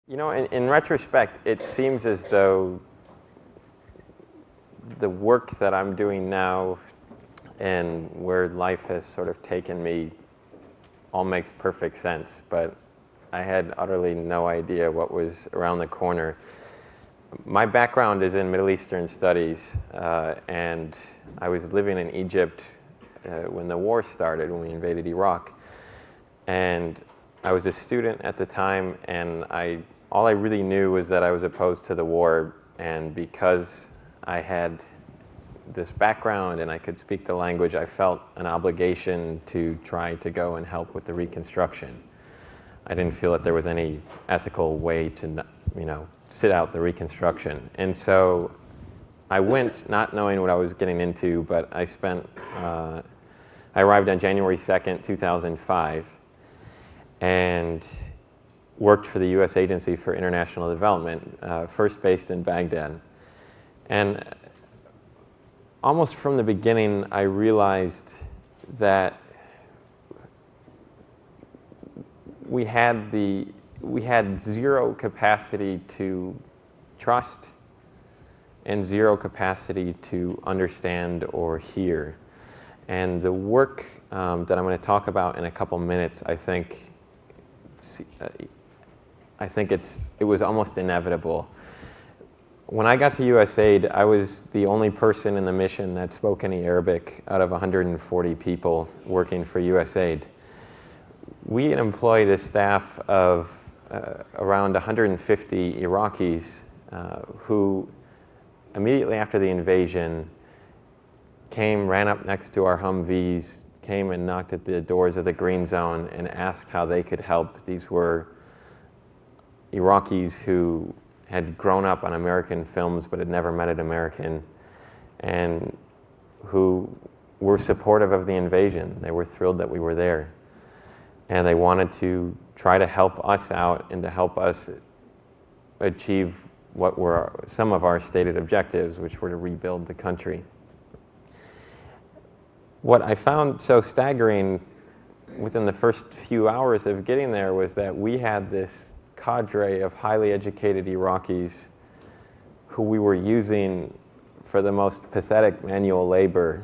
You know, in retrospect, it seems as though the work that I'm doing now and where life has sort of taken me all makes perfect sense, but I had utterly no idea what was around the corner. My background is in Middle Eastern studies, and I was living in Egypt when the war started, when we invaded Iraq. And I was a student at the time, and all I really knew was that I was opposed to the war, and because I had this background and I could speak the language, I felt an obligation to try to go and help with the reconstruction. I didn't feel that there was any ethical way to, sit out the reconstruction. And so I went not knowing what I was getting into, but I arrived on January 2nd, 2005, and worked for the U.S. Agency for International Development, first based in Baghdad. And almost from the beginning, I realized that we had zero capacity to trust and zero capacity to understand or hear. And the work that I'm going to talk about in a couple minutes, I think it was almost inevitable. When I got to USAID, I was the only person in the mission that spoke any Arabic out of 140 people working for USAID. We had employed a staff of around 150 Iraqis who, immediately after the invasion, ran up next to our Humvees, came and knocked at the doors of the Green Zone and asked how they could help. These were Iraqis who had grown up on American films but had never met an American, and who were supportive of the invasion. They were thrilled that we were there. And they wanted to try to help us out and to help us achieve what were some of our stated objectives, which were to rebuild the country. What I found so staggering within the first few hours of getting there was that we had this cadre of highly educated Iraqis who we were using for the most pathetic manual labor,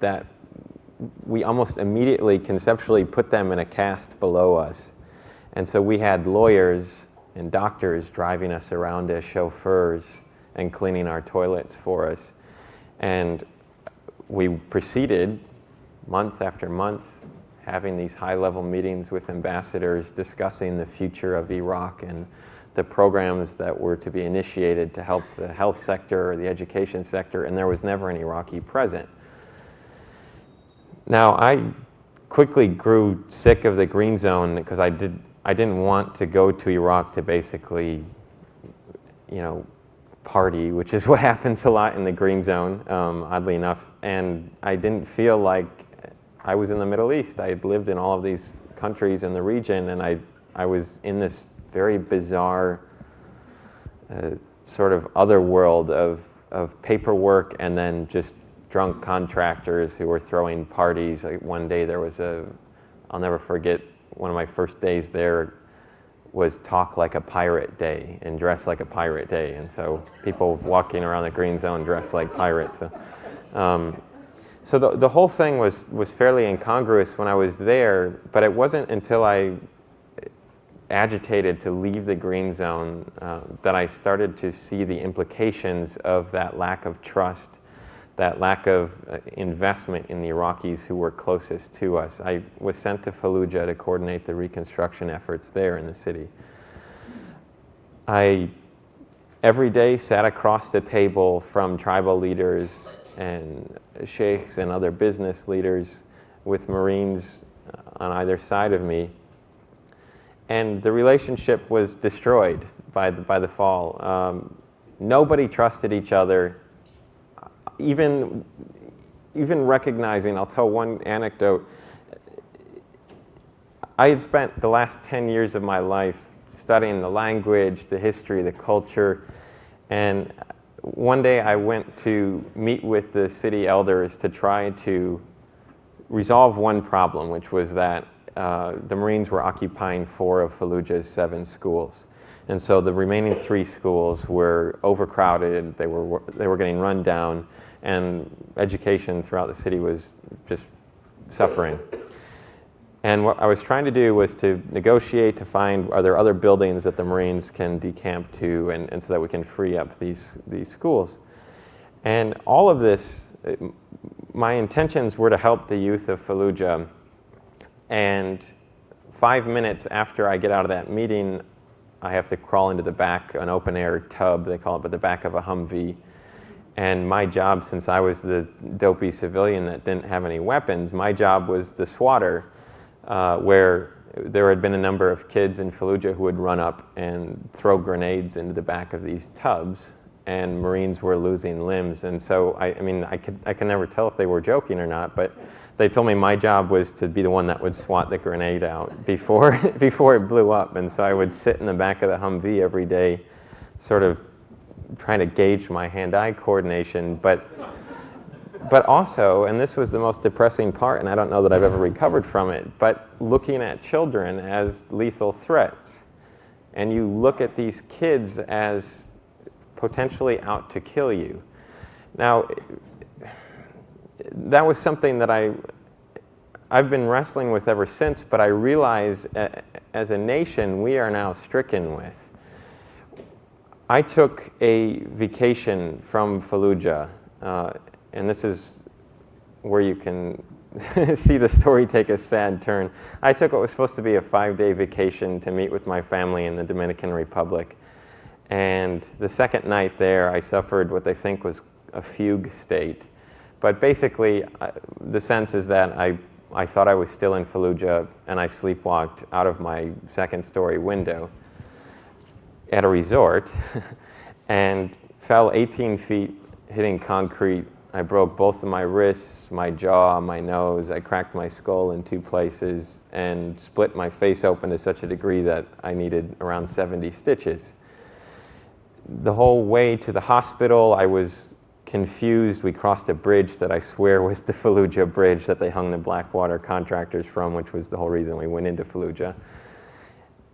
that we almost immediately conceptually put them in a caste below us. And so we had lawyers and doctors driving us around as chauffeurs and cleaning our toilets for us. And we proceeded month after month having these high-level meetings with ambassadors discussing the future of Iraq and the programs that were to be initiated to help the health sector or the education sector, and there was never an Iraqi present. Now, I quickly grew sick of the Green Zone because I didn't want to go to Iraq to basically, party, which is what happens a lot in the Green Zone, oddly enough, and I didn't feel like I was in the Middle East. I had lived in all of these countries in the region, and I was in this very bizarre sort of other world of paperwork and then just drunk contractors who were throwing parties. Like one day there was I'll never forget, one of my first days there was Talk Like a Pirate Day and Dress Like a Pirate Day. And so people walking around the Green Zone dressed like pirates. So the whole thing was fairly incongruous when I was there, but it wasn't until I agitated to leave the Green Zone that I started to see the implications of that lack of trust, that lack of investment in the Iraqis who were closest to us. I was sent to Fallujah to coordinate the reconstruction efforts there in the city. I every day sat across the table from tribal leaders and sheikhs and other business leaders with Marines on either side of me. And the relationship was destroyed by the fall. Nobody trusted each other. Even recognizing, I'll tell one anecdote. I had spent the last 10 years of my life studying the language, the history, the culture, and one day I went to meet with the city elders to try to resolve one problem, which was that the Marines were occupying 4 of Fallujah's 7 schools. And so the remaining 3 schools were overcrowded, they were getting run down, and education throughout the city was just suffering. And what I was trying to do was to negotiate to find, are there other buildings that the Marines can decamp to, and so that we can free up these schools. And all of this, my intentions were to help the youth of Fallujah. And 5 minutes after I get out of that meeting, I have to crawl into the back, an open air tub, they call it, but the back of a Humvee. And my job, since I was the dopey civilian that didn't have any weapons, my job was the swatter, where there had been a number of kids in Fallujah who would run up and throw grenades into the back of these tubs, and Marines were losing limbs. And so, I could never tell if they were joking or not, but they told me my job was to be the one that would swat the grenade out before it blew up. And so I would sit in the back of the Humvee every day, sort of trying to gauge my hand-eye coordination, but also, and this was the most depressing part, and I don't know that I've ever recovered from it, but looking at children as lethal threats. And you look at these kids as potentially out to kill you. Now, that was something that I've been wrestling with ever since, but I realize as a nation we are now stricken with. I took a vacation from Fallujah, and this is where you can see the story take a sad turn. I took what was supposed to be a 5-day vacation to meet with my family in the Dominican Republic. And the second night there, I suffered what they think was a fugue state. But basically, the sense is that I thought I was still in Fallujah, and I sleepwalked out of my second-story window at a resort and fell 18 feet hitting concrete. I broke both of my wrists, my jaw, my nose. I cracked my skull in 2 places and split my face open to such a degree that I needed around 70 stitches. The whole way to the hospital, I was confused. We crossed a bridge that I swear was the Fallujah bridge that they hung the Blackwater contractors from, which was the whole reason we went into Fallujah.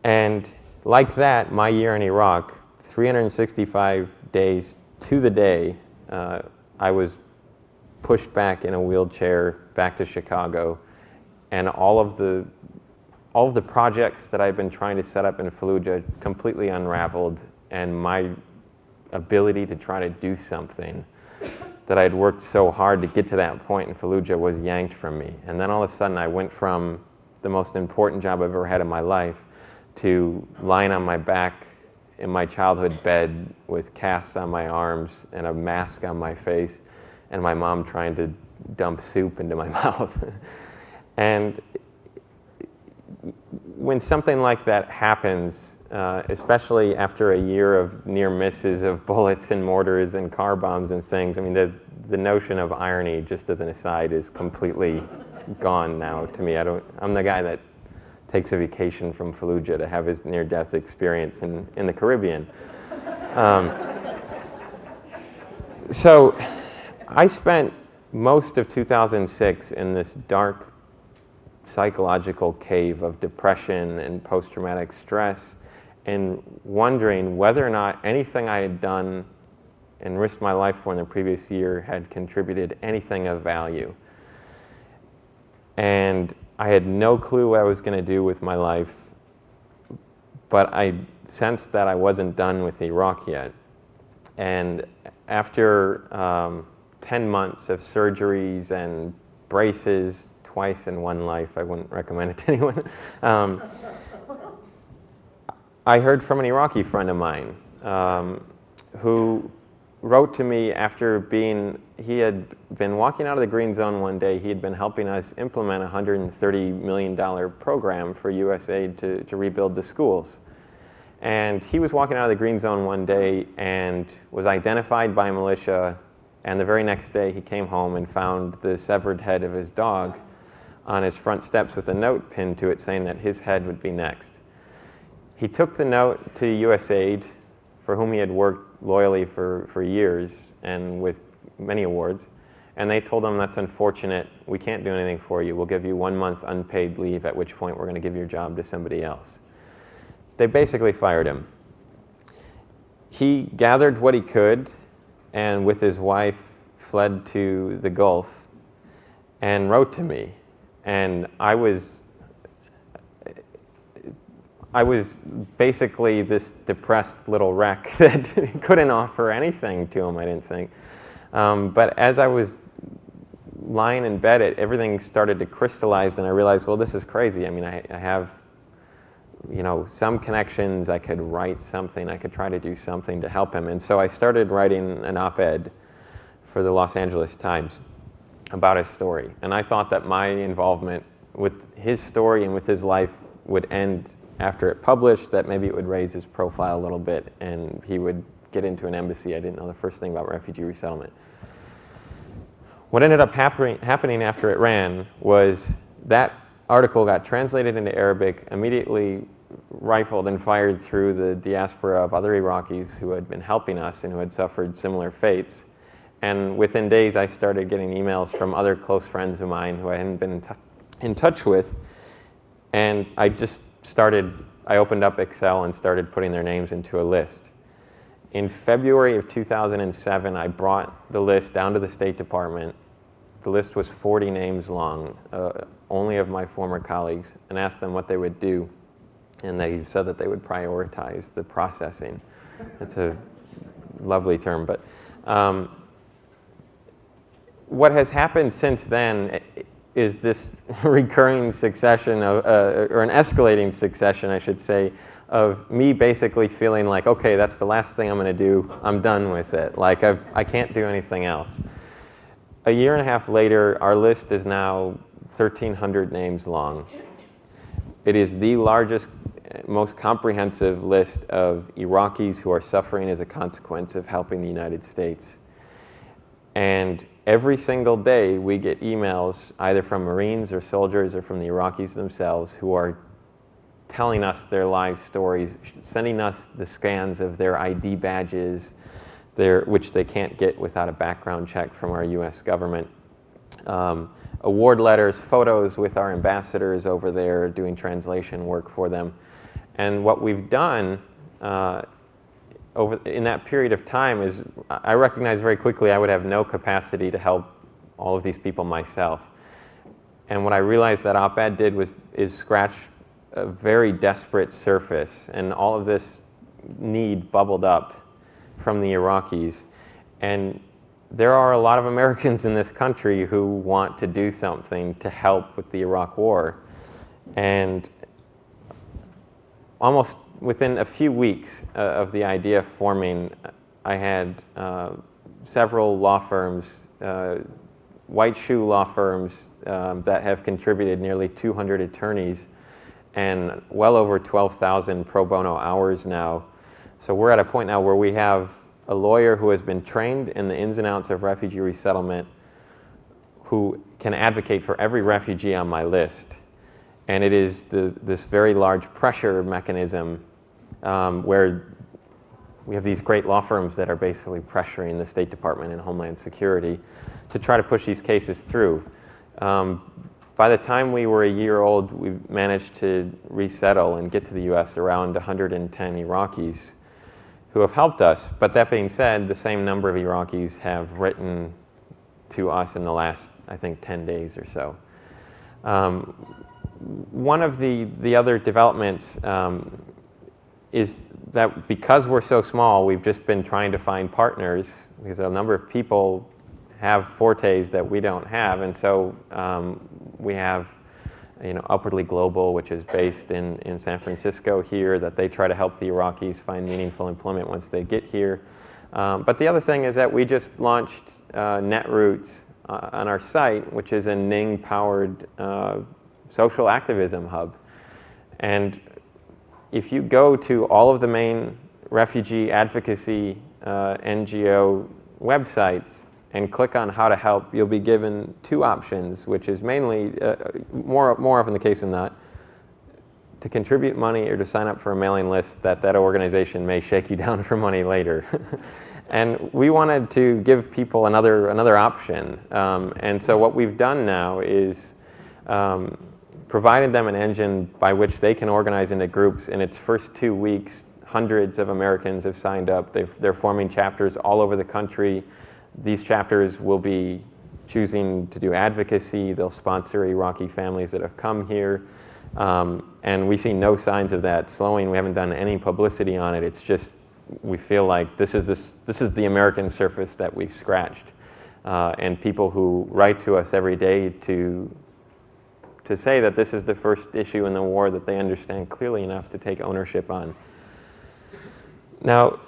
And like that, my year in Iraq, 365 days to the day, I was pushed back in a wheelchair back to Chicago, and all of the projects that I've been trying to set up in Fallujah completely unraveled, and my ability to try to do something that I had worked so hard to get to that point in Fallujah was yanked from me. And then all of a sudden I went from the most important job I've ever had in my life to lying on my back in my childhood bed with casts on my arms and a mask on my face, and my mom trying to dump soup into my mouth. And when something like that happens, especially after a year of near misses of bullets and mortars and car bombs and things, I mean, the notion of irony, just as an aside, is completely gone now to me. I'm the guy that takes a vacation from Fallujah to have his near-death experience in the Caribbean. So I spent most of 2006 in this dark psychological cave of depression and post-traumatic stress, and wondering whether or not anything I had done and risked my life for in the previous year had contributed anything of value. And I had no clue what I was going to do with my life, but I sensed that I wasn't done with Iraq yet. And after 10 months of surgeries and braces, twice in one life, I wouldn't recommend it to anyone, I heard from an Iraqi friend of mine who wrote to me after he had been walking out of the green zone one day. He had been helping us implement a $130 million program for USAID to rebuild the schools. And he was walking out of the green zone one day and was identified by militia, and the very next day he came home and found the severed head of his dog on his front steps with a note pinned to it saying that his head would be next. He took the note to USAID, for whom he had worked loyally for years and with many awards, and they told him, that's unfortunate, we can't do anything for you, we'll give you 1 month unpaid leave, at which point we're going to give your job to somebody else. They basically fired him. He gathered what he could, and with his wife fled to the Gulf and wrote to me. And I was basically this depressed little wreck that couldn't offer anything to him, I didn't think. But as I was lying in bed, everything started to crystallize, and I realized, well, this is crazy. I mean, I have, you know, some connections. I could write something. I could try to do something to help him. And so I started writing an op-ed for the Los Angeles Times about his story. And I thought that my involvement with his story and with his life would end after it published, that maybe it would raise his profile a little bit and he would get into an embassy. I didn't know the first thing about refugee resettlement. What ended up happening after it ran was that article got translated into Arabic, immediately rifled and fired through the diaspora of other Iraqis who had been helping us and who had suffered similar fates. And within days, I started getting emails from other close friends of mine who I hadn't been in touch with. And I opened up Excel and started putting their names into a list. In February of 2007, I brought the list down to the State Department. The list was 40 names long, only of my former colleagues, and asked them what they would do. And they said that they would prioritize the processing. It's a lovely term, but what has happened since then is this recurring succession of, or an escalating succession, I should say, of me basically feeling like, okay, that's the last thing I'm going to do. I'm done with it. Like, I can't do anything else. A year and a half later, our list is now 1,300 names long. It is the largest, most comprehensive list of Iraqis who are suffering as a consequence of helping the United States. And every single day, we get emails either from Marines or soldiers or from the Iraqis themselves who are telling us their life stories, sending us the scans of their ID badges, which they can't get without a background check from our US government. Award letters, photos with our ambassadors over there doing translation work for them. And what we've done in that period of time is, I recognized very quickly I would have no capacity to help all of these people myself. And what I realized that op-ed did is scratch a very desperate surface, and all of this need bubbled up from the Iraqis. And there are a lot of Americans in this country who want to do something to help with the Iraq War. And almost within a few weeks of the idea forming, I had several law firms, white shoe law firms that have contributed nearly 200 attorneys and well over 12,000 pro bono hours now. So we're at a point now where we have a lawyer who has been trained in the ins and outs of refugee resettlement who can advocate for every refugee on my list. And it is this very large pressure mechanism where we have these great law firms that are basically pressuring the State Department and Homeland Security to try to push these cases through. By the time we were a year old, we managed to resettle and get to the US around 110 Iraqis who have helped us. But that being said, the same number of Iraqis have written to us in the last, I think, 10 days or so. One of the other developments is that because we're so small, we've just been trying to find partners because a number of people have fortes that we don't have. And so we have, Upwardly Global, which is based in San Francisco here, that they try to help the Iraqis find meaningful employment once they get here. But the other thing is that we just launched Netroots on our site, which is a Ning-powered social activism hub. And if you go to all of the main refugee advocacy NGO websites and click on how to help, you'll be given two options, which is mainly, more often the case than not, to contribute money or to sign up for a mailing list that organization may shake you down for money later. And we wanted to give people another option. And so what we've done now is provided them an engine by which they can organize into groups. In its first 2 weeks, hundreds of Americans have signed up. They're forming chapters all over the country. These chapters will be choosing to do advocacy. They'll sponsor Iraqi families that have come here. And we see no signs of that slowing. We haven't done any publicity on it. It's just, we feel like this is the American surface that we've scratched. And people who write to us every day to say that this is the first issue in the war that they understand clearly enough to take ownership on. Now,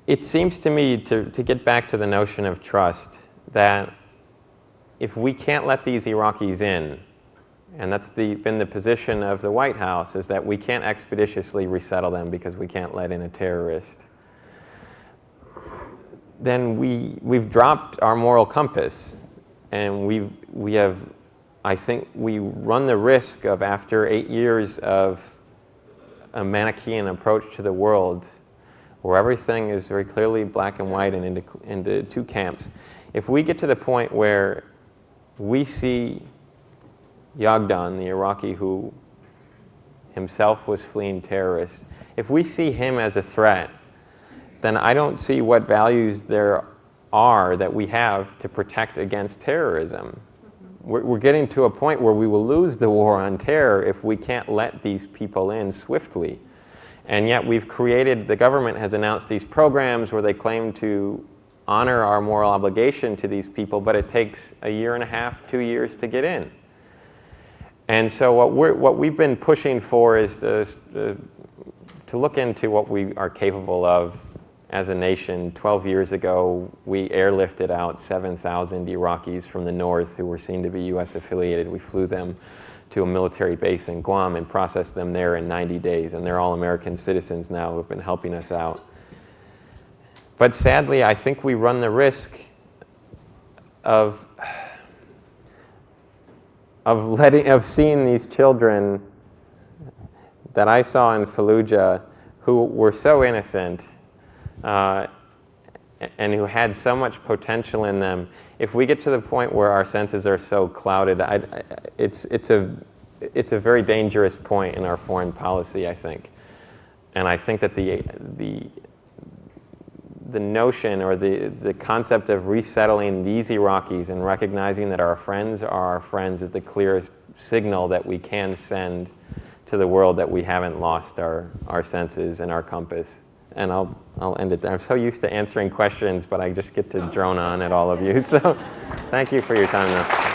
it seems to me, to get back to the notion of trust, that if we can't let these Iraqis in, and that's been the position of the White House, is that we can't expeditiously resettle them because we can't let in a terrorist, then we've dropped our moral compass, and we have, I think we run the risk of, after 8 years of a Manichaean approach to the world, where everything is very clearly black and white and into two camps, if we get to the point where we see Yagdan, the Iraqi who himself was fleeing terrorists, if we see him as a threat, then I don't see what values there are that we have to protect against terrorism. We're getting to a point where we will lose the war on terror if we can't let these people in swiftly. And yet we've created, the government has announced these programs where they claim to honor our moral obligation to these people, but it takes 1.5 years, 2 years to get in. And so what we've been pushing for is to look into what we are capable of as a nation. 12 years ago, we airlifted out 7,000 Iraqis from the north who were seen to be US affiliated. We flew them to a military base in Guam and processed them there in 90 days. And they're all American citizens now who have been helping us out. But sadly, I think we run the risk of seeing these children that I saw in Fallujah who were so innocent and who had so much potential in them. If we get to the point where our senses are so clouded, it's a very dangerous point in our foreign policy, I think. And I think that the notion or the concept of resettling these Iraqis and recognizing that our friends are our friends is the clearest signal that we can send to the world that we haven't lost our senses and our compass. And I'll end it there. I'm so used to answering questions, but I just get to drone on at all of you. So thank you for your time, though.